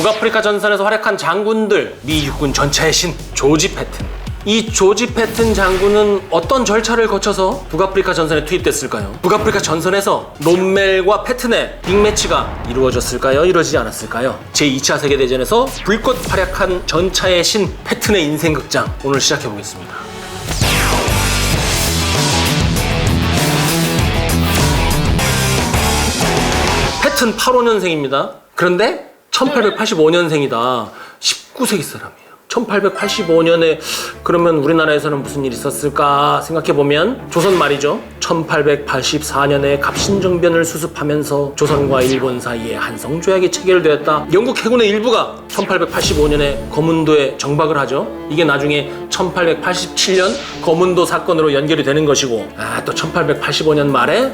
북아프리카 전선에서 활약한 장군들, 미 육군 전차의 신 조지 패튼. 이 조지 패튼 장군은 어떤 절차를 거쳐서 북아프리카 전선에 투입됐을까요? 북아프리카 전선에서 롬멜과 패튼의 빅매치가 이루어졌을까요? 이루어지지 않았을까요? 제2차 세계대전에서 불꽃 활약한 전차의 신 패튼의 인생극장, 오늘 시작해보겠습니다. 패튼 85년생입니다. 그런데 1885년생이다. 19세기 사람이에요. 1885년에 그러면 우리나라에서는 무슨 일이 있었을까 생각해보면 조선 말이죠. 1884년에 갑신정변을 수습하면서 조선과 일본 사이에 한성조약이 체결되었다. 영국 해군의 일부가 1885년에 거문도에 정박을 하죠. 이게 나중에 1887년 거문도 사건으로 연결이 되는 것이고, 또 1885년 말에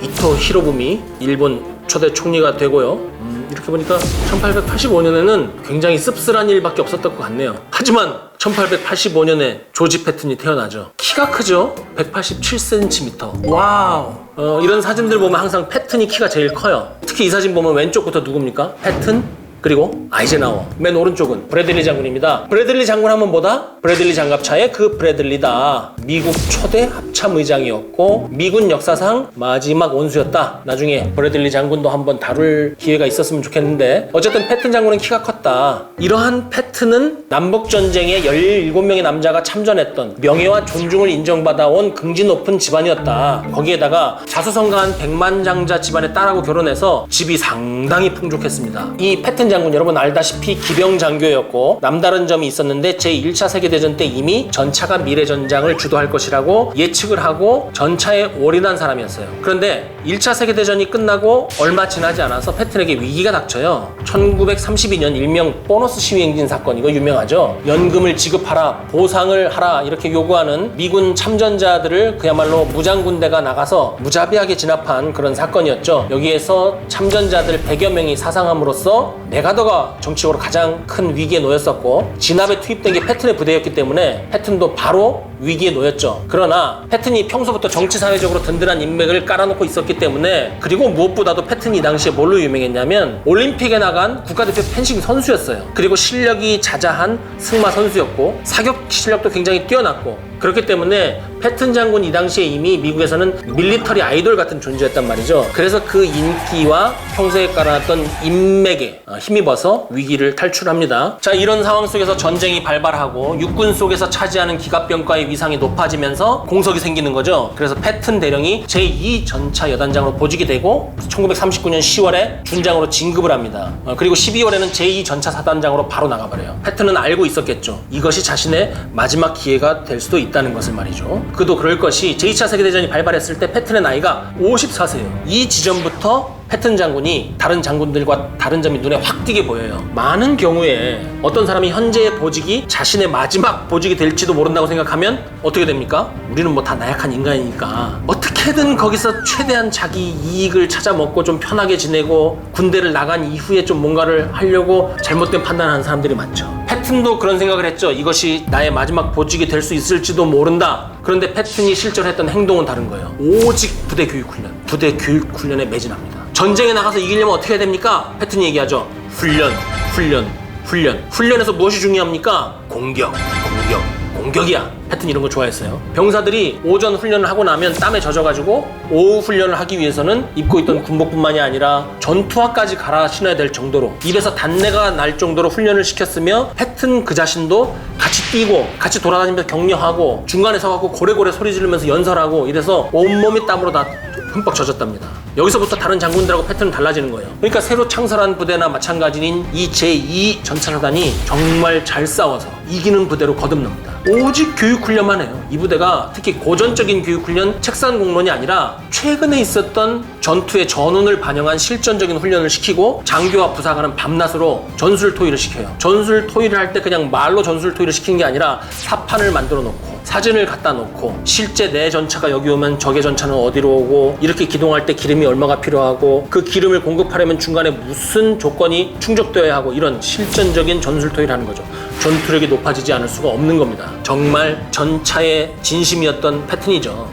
이토 히로부미 일본 초대 총리가 되고요. 이렇게 보니까 1885년에는 굉장히 씁쓸한 일밖에 없었던 것 같네요. 하지만 1885년에 조지 패튼이 태어나죠. 키가 크죠? 187cm. 와우. 이런 사진들 보면 항상 패튼이 키가 제일 커요. 특히 이 사진 보면 왼쪽부터 누굽니까? 패튼, 그리고 아이젠하워. 맨 오른쪽은 브래들리 장군입니다. 브래들리 장군 하면 뭐다? 브래들리 장갑차의 그 브래들리다. 미국 초대 합참의장이었고 미군 역사상 마지막 원수였다. 나중에 브래들리 장군도 한번 다룰 기회가 있었으면 좋겠는데, 어쨌든 패튼 장군은 키가 컸다. 이러한 패튼은 남북전쟁에 17명의 남자가 참전했던 명예와 존중을 인정받아온 긍지 높은 집안이었다. 거기에다가 자수성가한 백만장자 집안의 딸하고 결혼해서 집이 상당히 풍족했습니다. 이 패튼 장군 여러분 알다시피 기병장교였고 남다른 점이 있었는데 제1차 세계대전 때 이미 전차가 미래전장을 주도할 것이라고 예측을 하고 전차에 올인한 사람이었어요. 그런데 1차 세계대전이 끝나고 얼마 지나지 않아서 패튼에게 위기가 닥쳐요. 1932년 일명 보너스 시위행진 사건, 이거 유명하죠. 연금을 지급하라, 보상을 하라 이렇게 요구하는 미군 참전자들을 그야말로 무장군대가 나가서 무자비하게 진압한 그런 사건이었죠. 여기에서 참전자들 100여 명이 사상함으로써 메가더가 정치적으로 가장 큰 위기에 놓였었고, 진압에 투입된 게 패튼의 부대였기 때문에 패튼도 바로 위기에 놓였죠. 그러나 패튼이 평소부터 정치 사회적으로 든든한 인맥을 깔아놓고 있었기 때문에, 그리고 무엇보다도 패튼이 이 당시에 뭘로 유명했냐면 올림픽에 나간 국가대표 펜싱 선수였어요. 그리고 실력이 자자한 승마 선수였고 사격 실력도 굉장히 뛰어났고, 그렇기 때문에 패튼 장군 이 당시에 이미 미국에서는 밀리터리 아이돌 같은 존재였단 말이죠. 그래서 그 인기와 평소에 깔아놨던 인맥에 힘입어서 위기를 탈출합니다. 자, 이런 상황 속에서 전쟁이 발발하고 육군 속에서 차지하는 기갑병과의 위상이 높아지면서 공석이 생기는 거죠. 그래서 패튼 대령이 제2전차 여단장으로 보직이 되고 1939년 10월에 준장으로 진급을 합니다. 그리고 12월에는 제2전차 사단장으로 바로 나가버려요. 패튼은 알고 있었겠죠. 이것이 자신의 마지막 기회가 될 수도 있다는 것을 말이죠. 그도 그럴 것이 제2차 세계대전이 발발했을 때 패튼의 나이가 54세예요. 이 지점부터 패튼 장군이 다른 장군들과 다른 점이 눈에 확 띄게 보여요. 많은 경우에 어떤 사람이 현재의 보직이 자신의 마지막 보직이 될지도 모른다고 생각하면 어떻게 됩니까? 우리는 뭐 다 나약한 인간이니까 어떻게든 거기서 최대한 자기 이익을 찾아 먹고 좀 편하게 지내고 군대를 나간 이후에 좀 뭔가를 하려고 잘못된 판단하는 사람들이 많죠. 패튼도 그런 생각을 했죠. 이것이 나의 마지막 보직이 될 수 있을지도 모른다. 그런데 패튼이 실제로 했던 행동은 다른 거예요. 오직 부대 교육훈련, 부대 교육훈련에 매진합니다. 전쟁에 나가서 이기려면 어떻게 해야 됩니까? 패튼이 얘기하죠. 훈련, 훈련, 훈련. 훈련에서 무엇이 중요합니까? 공격, 공격, 공격이야. 패튼 이런 거 좋아했어요. 병사들이 오전 훈련을 하고 나면 땀에 젖어가지고 오후 훈련을 하기 위해서는 입고 있던 군복뿐만이 아니라 전투화까지 갈아 신어야 될 정도로 입에서 단내가 날 정도로 훈련을 시켰으며, 패튼 그 자신도 같이 뛰고 같이 돌아다니면서 격려하고 중간에 서갖고 고래고래 소리 지르면서 연설하고 이래서 온몸이 땀으로 다 흠뻑 젖었답니다. 여기서부터 다른 장군들하고 패턴은 달라지는 거예요. 그러니까 새로 창설한 부대나 마찬가지인 이 제2전차사단이 정말 잘 싸워서 이기는 부대로 거듭납니다. 오직 교육훈련만 해요. 이 부대가 특히 고전적인 교육훈련, 책상 공론이 아니라 최근에 있었던 전투의 전운을 반영한 실전적인 훈련을 시키고, 장교와 부사관은 밤낮으로 전술토의를 시켜요. 전술토의를 할 때 그냥 말로 전술토의를 시키는 게 아니라 사판을 만들어 놓고 사진을 갖다 놓고 실제 내 전차가 여기 오면 적의 전차는 어디로 오고, 이렇게 기동할 때 기름이 얼마가 필요하고 그 기름을 공급하려면 중간에 무슨 조건이 충족되어야 하고, 이런 실전적인 전술토의를 하는 거죠. 전투력이 높아지지 않을 수가 없는 겁니다. 정말 전차의 진심이었던 패튼이죠.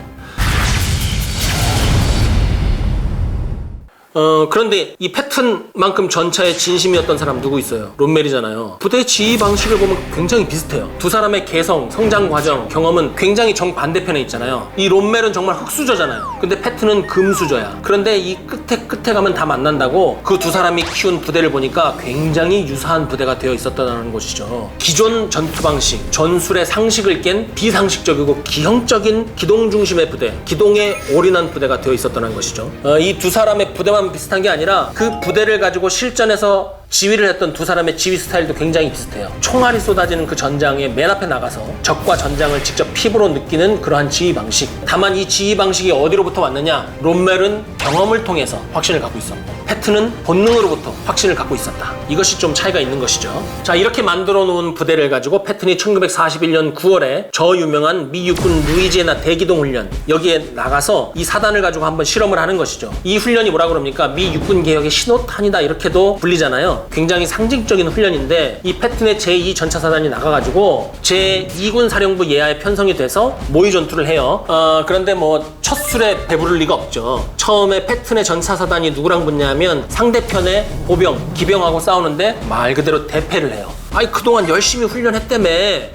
그런데 이 패튼만큼 전차의 진심이었던 사람 누구 있어요? 롬멜이잖아요. 부대 지휘 방식을 보면 굉장히 비슷해요. 두 사람의 개성, 성장 과정, 경험은 굉장히 정반대편에 있잖아요. 이 롬멜은 정말 흑수저잖아요. 근데 패튼은 금수저야. 그런데 이 끝에 가면 다 만난다고 그 두 사람이 키운 부대를 보니까 굉장히 유사한 부대가 되어 있었다는 것이죠. 기존 전투 방식, 전술의 상식을 깬 비상식적이고 기형적인 기동 중심의 부대, 기동에 올인한 부대가 되어 있었다는 것이죠. 이 두 사람의 부대만 비슷한 게 아니라 그 부대를 가지고 실전에서 지휘를 했던 두 사람의 지휘 스타일도 굉장히 비슷해요. 총알이 쏟아지는 그 전장에 맨 앞에 나가서 적과 전장을 직접 피부로 느끼는 그러한 지휘 방식. 다만 이 지휘 방식이 어디로부터 왔느냐? 롬멜은 경험을 통해서 확신을 갖고 있었고 패튼은 본능으로부터 확신을 갖고 있었다. 이것이 좀 차이가 있는 것이죠. 자, 이렇게 만들어 놓은 부대를 가지고 패튼이 1941년 9월에 저 유명한 미 육군 루이지애나 대기동 훈련, 여기에 나가서 이 사단을 가지고 한번 실험을 하는 것이죠. 이 훈련이 뭐라 그럽니까? 미 육군 개혁의 신호탄이다 이렇게도 불리잖아요. 굉장히 상징적인 훈련인데 이 패튼의 제2 전차사단이 나가가지고 제2군 사령부 예하에 편성이 돼서 모의 전투를 해요. 그런데 뭐 첫 술에 배부를 리가 없죠. 처음에 패튼의 전차사단이 누구랑 붙냐면 상대편의 보병, 기병하고 싸우는데 말 그대로 대패를 해요. 아니 그동안 열심히 훈련했다며.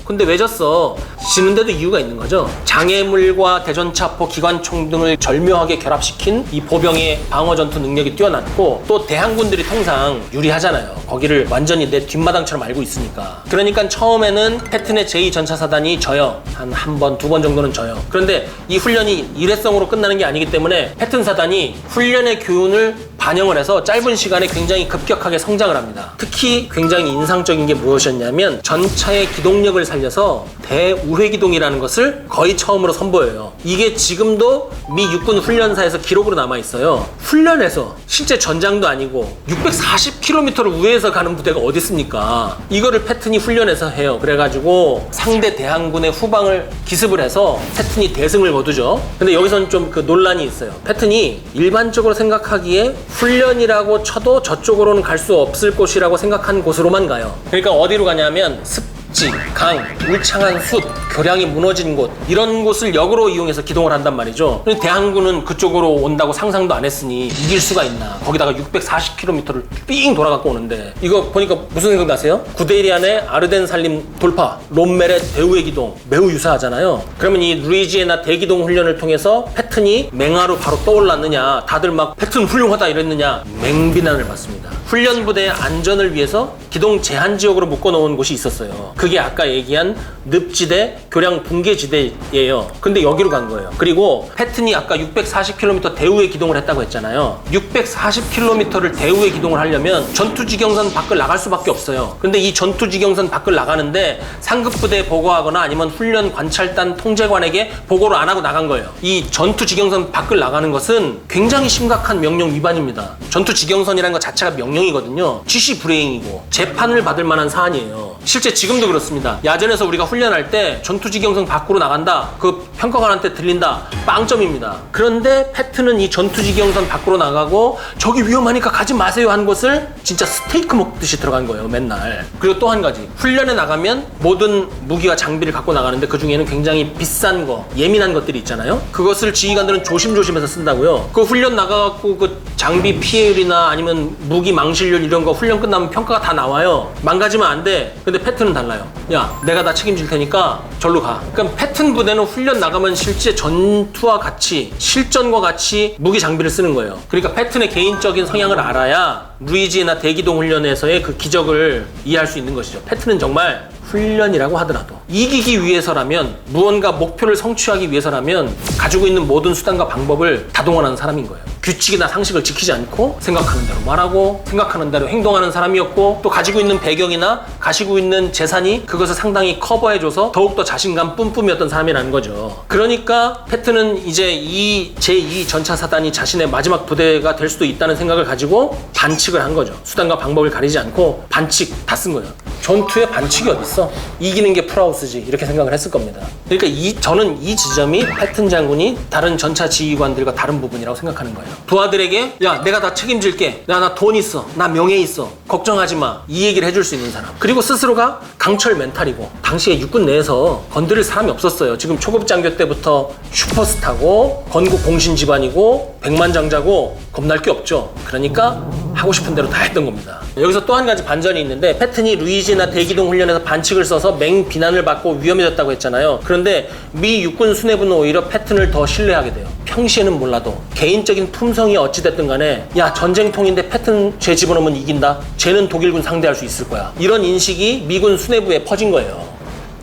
근데 왜 졌어? 지는데도 이유가 있는 거죠. 장애물과 대전차포, 기관총 등을 절묘하게 결합시킨 이 보병의 방어 전투 능력이 뛰어났고 또 대항군들이 통상 유리하잖아요. 거기를 완전히 내 뒷마당처럼 알고 있으니까. 그러니까 처음에는 패튼의 제2 전차사단이 져요. 한 번, 두 번 정도는 져요. 그런데 이 훈련이 일회성으로 끝나는 게 아니기 때문에 패튼 사단이 훈련의 교훈을 반영을 해서 짧은 시간에 굉장히 급격하게 성장을 합니다. 특히 굉장히 인상적인 게 무엇이었냐면 전차의 기동력을 살려서 대우회기동이라는 것을 거의 처음으로 선보여요. 이게 지금도 미 육군 훈련사에서 기록으로 남아있어요. 훈련에서 실제 전장도 아니고 640km를 우회해서 가는 부대가 어디 있습니까? 이거를 패튼이 훈련해서 해요. 그래가지고 상대 대항군의 후방을 기습을 해서 패튼이 대승을 거두죠. 근데 여기서는 좀 그 논란이 있어요. 패튼이 일반적으로 생각하기에 훈련이라고 쳐도 저쪽으로는 갈 수 없을 곳이라고 생각한 곳으로만 가요. 그러니까 어디로 가냐면 습지, 강, 울창한 숲, 교량이 무너진 곳, 이런 곳을 역으로 이용해서 기동을 한단 말이죠. 근데 대항군은 그쪽으로 온다고 상상도 안 했으니 이길 수가 있나. 거기다가 640km를 삥 돌아갖고 오는데 이거 보니까 무슨 생각 나세요? 구데리안의 아르덴 산림 돌파, 롬멜의 대우의 기동 매우 유사하잖아요. 그러면 이 루이지애나 대기동 훈련을 통해서 패튼이 맹화로 바로 떠올랐느냐, 다들 막 패튼 훌륭하다 이랬느냐, 맹비난을 받습니다. 훈련부대의 안전을 위해서 기동 제한 지역으로 묶어놓은 곳이 있었어요. 그게 아까 얘기한 늪지대, 교량 붕괴지대예요. 근데 여기로 간 거예요. 그리고 패튼이 아까 640km 대우에 기동을 했다고 했잖아요. 640km를 대우에 기동을 하려면 전투지경선 밖을 나갈 수밖에 없어요. 근데 이 전투지경선 밖을 나가는데 상급부대에 보고하거나 아니면 훈련 관찰단 통제관에게 보고를 안 하고 나간 거예요. 이 전투지경선 밖을 나가는 것은 굉장히 심각한 명령 위반입니다. 전투지경선이라는 것 자체가 명령이거든요. 지시 불이행이고 재판을 받을 만한 사안이에요. 실제 지금도 그렇습니다. 야전에서 우리가 훈련할 때 전투지경선 밖으로 나간다, 그 평가관한테 들린다, 빵점입니다. 그런데 패튼은 이 전투지경선 밖으로 나가고 저기 위험하니까 가지 마세요 한 곳을 진짜 스테이크 먹듯이 들어간 거예요, 맨날. 그리고 또 한 가지, 훈련에 나가면 모든 무기와 장비를 갖고 나가는데 그 중에는 굉장히 비싼 거, 예민한 것들이 있잖아요. 그것을 지휘관들은 조심조심해서 쓴다고요. 그 훈련 나가갖고 그 장비 피해율이나 아니면 무기 망실률 이런 거 훈련 끝나면 평가가 다 나와요. 망가지면 안 돼. 근데 패튼은 달라요. 야, 내가 다 책임질 테니까 절로 가. 그러니까 패튼 부대는 훈련 나가면 실제 전투와 같이, 실전과 같이 무기 장비를 쓰는 거예요. 그러니까 패튼의 개인적인 성향을 알아야 루이지애나 대기동 훈련에서의 그 기적을 이해할 수 있는 것이죠. 패튼은 정말 훈련이라고 하더라도 이기기 위해서라면, 무언가 목표를 성취하기 위해서라면 가지고 있는 모든 수단과 방법을 다 동원하는 사람인 거예요. 규칙이나 상식을 지키지 않고 생각하는 대로 말하고 생각하는 대로 행동하는 사람이었고, 또 가지고 있는 배경이나 가지고 있는 재산이 그것을 상당히 커버해줘서 더욱더 자신감 뿜뿜이었던 사람이라는 거죠. 그러니까 패튼은 이제 이 제2 전차사단이 자신의 마지막 부대가 될 수도 있다는 생각을 가지고 반칙을 한 거죠. 수단과 방법을 가리지 않고 반칙 다 쓴 거예요. 전투에 반칙이 어딨어? 이기는 게 풀하우스지 이렇게 생각을 했을 겁니다. 그러니까 저는 이 지점이 패튼 장군이 다른 전차 지휘관들과 다른 부분이라고 생각하는 거예요. 부하들에게 야 내가 다 책임질게. 야 나 돈 있어. 나 명예 있어. 걱정하지 마. 이 얘기를 해줄 수 있는 사람. 그리고 스스로가 강철 멘탈이고 당시에 육군 내에서 건드릴 사람이 없었어요. 지금 초급 장교 때부터 슈퍼스타고 건국 공신 집안이고 백만장자고 겁날 게 없죠. 그러니까 하고 싶은 대로 다 했던 겁니다. 여기서 또 한 가지 반전이 있는데 패튼이 루이지나 대기동 훈련에서 반칙을 써서 맹비난을 받고 위험해졌다고 했잖아요. 그런데 미 육군 수뇌부는 오히려 패튼을 더 신뢰하게 돼요. 평시에는 몰라도 개인적인 품성이 어찌됐든 간에 야 전쟁통인데 패튼 죄 집어넣으면 이긴다. 쟤는 독일군 상대할 수 있을 거야. 이런 인식이 미군 수뇌부에 퍼진 거예요.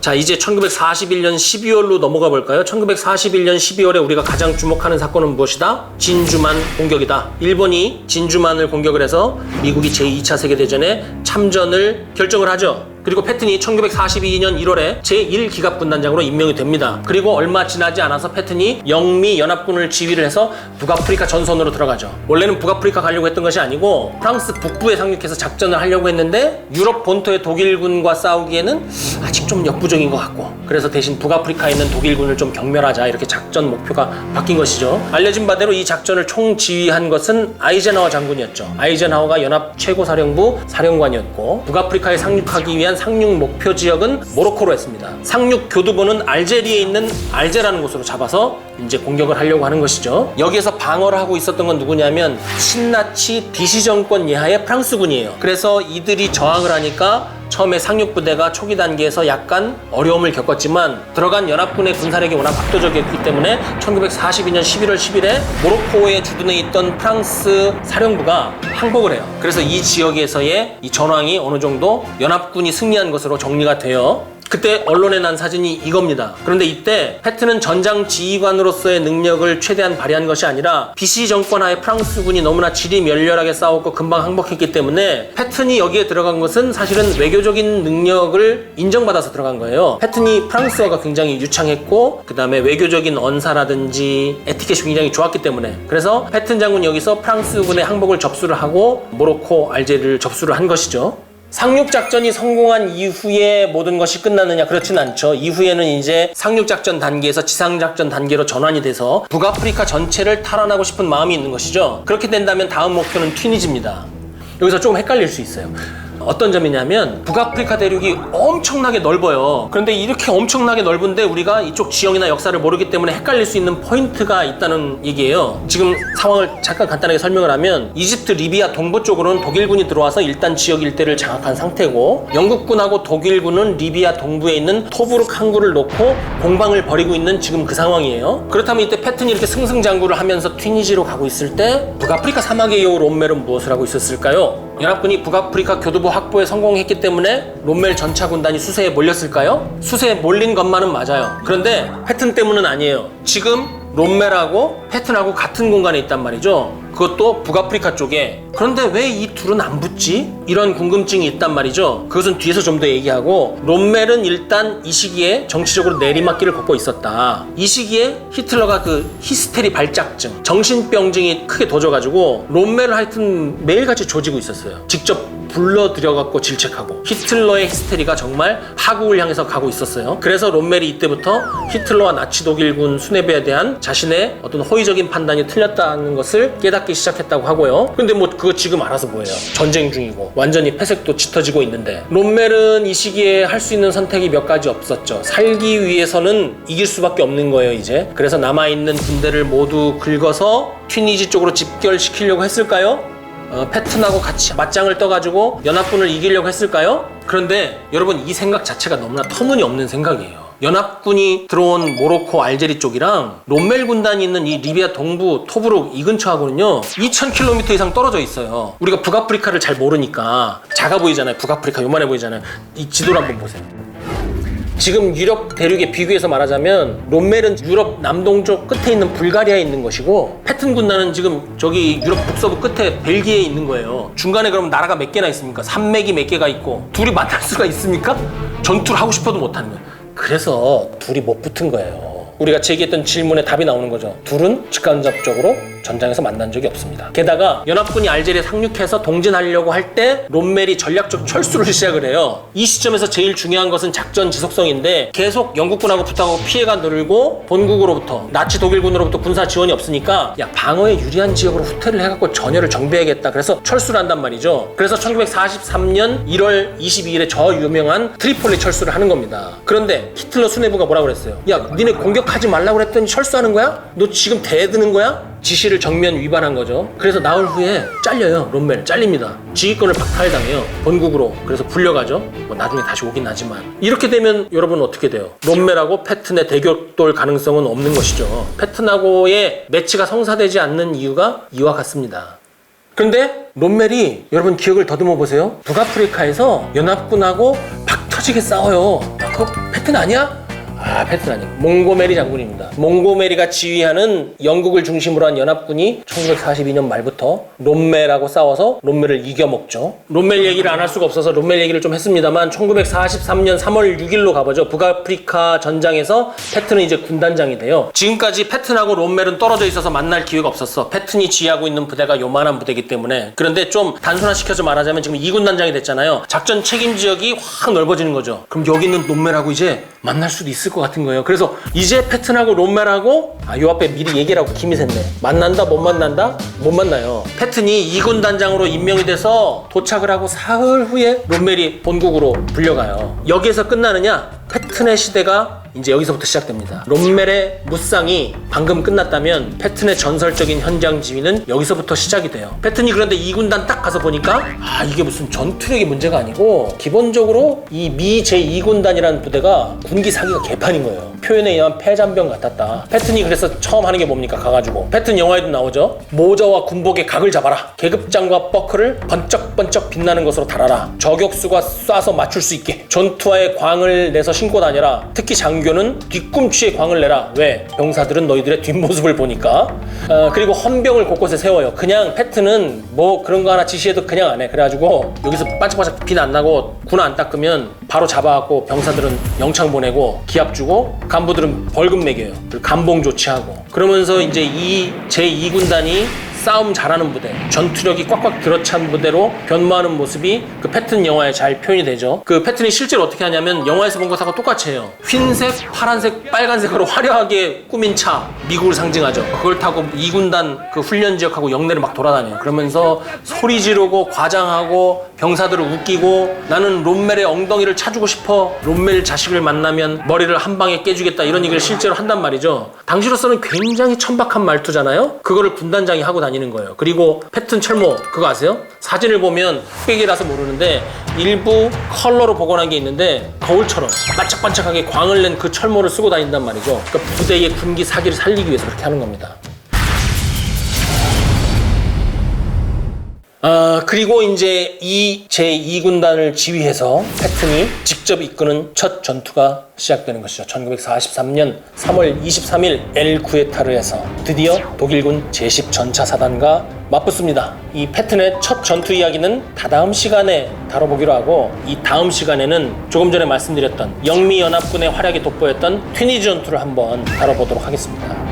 자 이제 1941년 12월로 넘어가 볼까요? 1941년 12월에 우리가 가장 주목하는 사건은 무엇이다? 진주만 공격이다. 일본이 진주만을 공격을 해서 미국이 제2차 세계대전에 참전을 결정을 하죠. 그리고 패튼이 1942년 1월에 제1기갑군단장으로 임명이 됩니다. 그리고 얼마 지나지 않아서 패튼이 영미 연합군을 지휘를 해서 북아프리카 전선으로 들어가죠. 원래는 북아프리카 가려고 했던 것이 아니고 프랑스 북부에 상륙해서 작전을 하려고 했는데 유럽 본토의 독일군과 싸우기에는 아직 좀 역부족인 것 같고 그래서 대신 북아프리카에 있는 독일군을 좀 경멸하자 이렇게 작전 목표가 바뀐 것이죠. 알려진 바대로 이 작전을 총지휘한 것은 아이젠하워 장군이었죠. 아이젠하워가 연합 최고사령부 사령관이었고 북아프리카에 상륙하기 위한 상륙 목표 지역은 모로코로 했습니다. 상륙 교두보는 알제리에 있는 알제라는 곳으로 잡아서 이제 공격을 하려고 하는 것이죠. 여기에서 방어를 하고 있었던 건 누구냐면 친나치 디시 정권 예하의 프랑스군이에요. 그래서 이들이 저항을 하니까 처음에 상륙부대가 초기 단계에서 약간 어려움을 겪었지만 들어간 연합군의 군사력이 워낙 압도적이었기 때문에 1942년 11월 10일에 모로코에 주둔해 있던 프랑스 사령부가 항복을 해요. 그래서 이 지역에서의 이 전황이 어느 정도 연합군이 승리한 것으로 정리가 돼요. 그때 언론에 난 사진이 이겁니다. 그런데 이때 패튼은 전장 지휘관으로서의 능력을 최대한 발휘한 것이 아니라 비시 정권 하에 프랑스군이 너무나 질이 멸렬하게 싸웠고 금방 항복했기 때문에 패튼이 여기에 들어간 것은 사실은 외교적인 능력을 인정받아서 들어간 거예요. 패튼이 프랑스어가 굉장히 유창했고 그 다음에 외교적인 언사라든지 에티켓이 굉장히 좋았기 때문에 그래서 패튼 장군이 여기서 프랑스군의 항복을 접수를 하고 모로코, 알제리를 접수를 한 것이죠. 상륙작전이 성공한 이후에 모든 것이 끝나느냐? 그렇진 않죠. 이후에는 이제 상륙작전 단계에서 지상작전 단계로 전환이 돼서 북아프리카 전체를 탈환하고 싶은 마음이 있는 것이죠. 그렇게 된다면 다음 목표는 튀니지입니다. 여기서 조금 헷갈릴 수 있어요. 어떤 점이냐면 북아프리카 대륙이 엄청나게 넓어요. 그런데 이렇게 엄청나게 넓은데 우리가 이쪽 지형이나 역사를 모르기 때문에 헷갈릴 수 있는 포인트가 있다는 얘기예요. 지금 상황을 잠깐 간단하게 설명을 하면 이집트, 리비아 동부 쪽으로는 독일군이 들어와서 일단 지역 일대를 장악한 상태고 영국군하고 독일군은 리비아 동부에 있는 토브룩 항구를 놓고 공방을 벌이고 있는 지금 그 상황이에요. 그렇다면 이때 패튼이 이렇게 승승장구를 하면서 튀니지로 가고 있을 때 북아프리카 사막의 여우 롬멜은 무엇을 하고 있었을까요? 연합군이 북아프리카 교두보 확보에 성공했기 때문에 롬멜 전차 군단이 수세에 몰렸을까요? 수세에 몰린 것만은 맞아요. 그런데 패튼 때문은 아니에요. 지금 롬멜하고 패튼하고 같은 공간에 있단 말이죠. 그것도 북아프리카 쪽에. 그런데 왜 이 둘은 안 붙지? 이런 궁금증이 있단 말이죠. 그것은 뒤에서 좀 더 얘기하고 롬멜은 일단 이 시기에 정치적으로 내리막길을 걷고 있었다. 이 시기에 히틀러가 그 히스테리 발작증, 정신병증이 크게 도져가지고 롬멜을 하여튼 매일같이 조지고 있었어요. 직접 불러들여갖고 질책하고 히틀러의 히스테리가 정말 하국을 향해서 가고 있었어요. 그래서 롬멜이 이때부터 히틀러와 나치 독일군 수뇌부에 대한 자신의 어떤 호의적인 판단이 틀렸다는 것을 깨닫기 시작했다고 하고요. 근데 뭐 그거 지금 알아서 뭐예요? 전쟁 중이고 완전히 패색도 짙어지고 있는데 롬멜은 이 시기에 할 수 있는 선택이 몇 가지 없었죠. 살기 위해서는 이길 수밖에 없는 거예요 이제. 그래서 남아있는 군대를 모두 긁어서 튀니지 쪽으로 집결시키려고 했을까요? 패튼하고 같이 맞짱을 떠가지고 연합군을 이기려고 했을까요? 그런데 여러분 이 생각 자체가 너무나 터무니없는 생각이에요. 연합군이 들어온 모로코, 알제리 쪽이랑 롬멜 군단이 있는 이 리비아 동부 토브룩 이 근처하고는요 2000km 이상 떨어져 있어요. 우리가 북아프리카를 잘 모르니까 작아 보이잖아요. 북아프리카 요만해 보이잖아요. 이 지도를 한번 보세요. 지금 유럽 대륙에 비교해서 말하자면 롬멜은 유럽 남동쪽 끝에 있는 불가리아에 있는 것이고 패튼 군단은 지금 저기 유럽 북서부 끝에 벨기에에 있는 거예요. 중간에 그럼 나라가 몇 개나 있습니까? 산맥이 몇 개가 있고 둘이 만날 수가 있습니까? 전투를 하고 싶어도 못하는 거예요. 그래서 둘이 못 붙은 거예요. 우리가 제기했던 질문에 답이 나오는 거죠. 둘은 직간접적으로 전장에서 만난 적이 없습니다. 게다가 연합군이 알제리에 상륙해서 동진하려고 할 때 롬멜이 전략적 철수를 시작을 해요. 이 시점에서 제일 중요한 것은 작전 지속성인데 계속 영국군하고 붙어가고 피해가 늘고 본국으로부터 나치 독일군으로부터 군사 지원이 없으니까 야 방어에 유리한 지역으로 후퇴를 해갖고 전열을 정비해야겠다. 그래서 철수를 한단 말이죠. 그래서 1943년 1월 22일에 저 유명한 트리폴리 철수를 하는 겁니다. 그런데 히틀러 수뇌부가 뭐라고 그랬어요? 야 니네 공격하지 말라고 그랬더니 철수하는 거야? 너 지금 대드는 거야? 지시를 정면 위반한 거죠. 그래서 나흘 후에 잘려요. 롬멜 잘립니다. 지휘권을 박탈당해요. 본국으로. 그래서 불려가죠. 뭐 나중에 다시 오긴 하지만 이렇게 되면 여러분 어떻게 돼요? 롬멜하고 패튼의 대결돌 가능성은 없는 것이죠. 패튼하고의 매치가 성사되지 않는 이유가 이와 같습니다. 그런데 롬멜이 여러분 기억을 더듬어 보세요. 북아프리카에서 연합군하고 박 터지게 싸워요. 그거 패튼 아니야? 패튼 아니에요. 몽고메리 장군입니다. 몽고메리가 지휘하는 영국을 중심으로 한 연합군이 1942년 말부터 롬멜하고 싸워서 롬멜을 이겨먹죠. 롬멜 얘기를 안 할 수가 없어서 롬멜 얘기를 좀 했습니다만 1943년 3월 6일로 가보죠. 북아프리카 전장에서 패튼은 이제 군단장이 돼요. 지금까지 패튼하고 롬멜은 떨어져 있어서 만날 기회가 없었어. 패튼이 지휘하고 있는 부대가 요만한 부대이기 때문에. 그런데 좀 단순화시켜서 말하자면 지금 2군단장이 됐잖아요. 작전 책임 지역이 확 넓어지는 거죠. 그럼 여기 있는 롬멜하고 이제 만날 수도 있을 것 같은 거예요. 그래서 이제 패튼하고 롬멜하고 요 앞에 미리 얘기를 하고 김이 샜네. 만난다 못 만난다? 못 만나요. 패튼이 2군 단장으로 임명이 돼서 도착을 하고 사흘 후에 롬멜이 본국으로 불려가요. 여기에서 끝나느냐? 패튼의 시대가 이제 여기서부터 시작됩니다. 롬멜의 무쌍이 방금 끝났다면 패튼의 전설적인 현장 지휘는 여기서부터 시작이 돼요. 패튼이 그런데 2군단 딱 가서 보니까 이게 무슨 전투력이 문제가 아니고 기본적으로 이 미 제2군단이라는 부대가 군기 사기가 개판인 거예요. 표현에 의한 패잔병 같았다. 패튼이 그래서 처음 하는 게 뭡니까? 가가지고 패튼 영화에도 나오죠. 모자와 군복의 각을 잡아라. 계급장과 버클을 번쩍번쩍 빛나는 것으로 달아라. 저격수가 쏴서 맞출 수 있게 전투화에 광을 내서 신고 다녀라. 특히 장교는 뒤꿈치에 광을 내라. 왜? 병사들은 너희들의 뒷모습을 보니까. 그리고 헌병을 곳곳에 세워요. 그냥 패튼은 뭐 그런 거 하나 지시해도 그냥 안 해. 그래가지고 여기서 반짝반짝 빛 안 나고 군 안 닦으면 바로 잡아갖고 병사들은 영창 보내고 기합 주고 간부들은 벌금 매겨요. 그리고 감봉 조치하고. 그러면서 이제 이 제2군단이 싸움 잘하는 부대, 전투력이 꽉꽉 들어찬 부대로 변모하는 모습이 그 패튼 영화에 잘 표현이 되죠. 그 패튼이 실제로 어떻게 하냐면 영화에서 본 것하고 똑같이 해요. 흰색, 파란색, 빨간색으로 화려하게 꾸민 차, 미국을 상징하죠. 그걸 타고 2군단 그 훈련 지역하고 영내를 막 돌아다녀요. 그러면서 소리 지르고 과장하고 병사들을 웃기고 나는 롬멜의 엉덩이를 차주고 싶어. 롬멜 자식을 만나면 머리를 한 방에 깨주겠다. 이런 얘기를 실제로 한단 말이죠. 당시로서는 굉장히 천박한 말투잖아요. 그거를 군단장이 하고 다니는 거예요. 그리고 패튼 철모 그거 아세요? 사진을 보면 흑백이라서 모르는데 일부 컬러로 복원한 게 있는데 거울처럼 반짝반짝하게 광을 낸 그 철모를 쓰고 다닌단 말이죠. 그러니까 부대의 군기 사기를 살리기 위해서 그렇게 하는 겁니다. 그리고 이제 이 제2군단을 지휘해서 패튼이 직접 이끄는 첫 전투가 시작되는 것이죠. 1943년 3월 23일 엘쿠에타르에서 드디어 독일군 제10 전차사단과 맞붙습니다. 이 패튼의 첫 전투 이야기는 다다음 시간에 다뤄보기로 하고 이 다음 시간에는 조금 전에 말씀드렸던 영미연합군의 활약이 돋보였던 튀니지 전투를 한번 다뤄보도록 하겠습니다.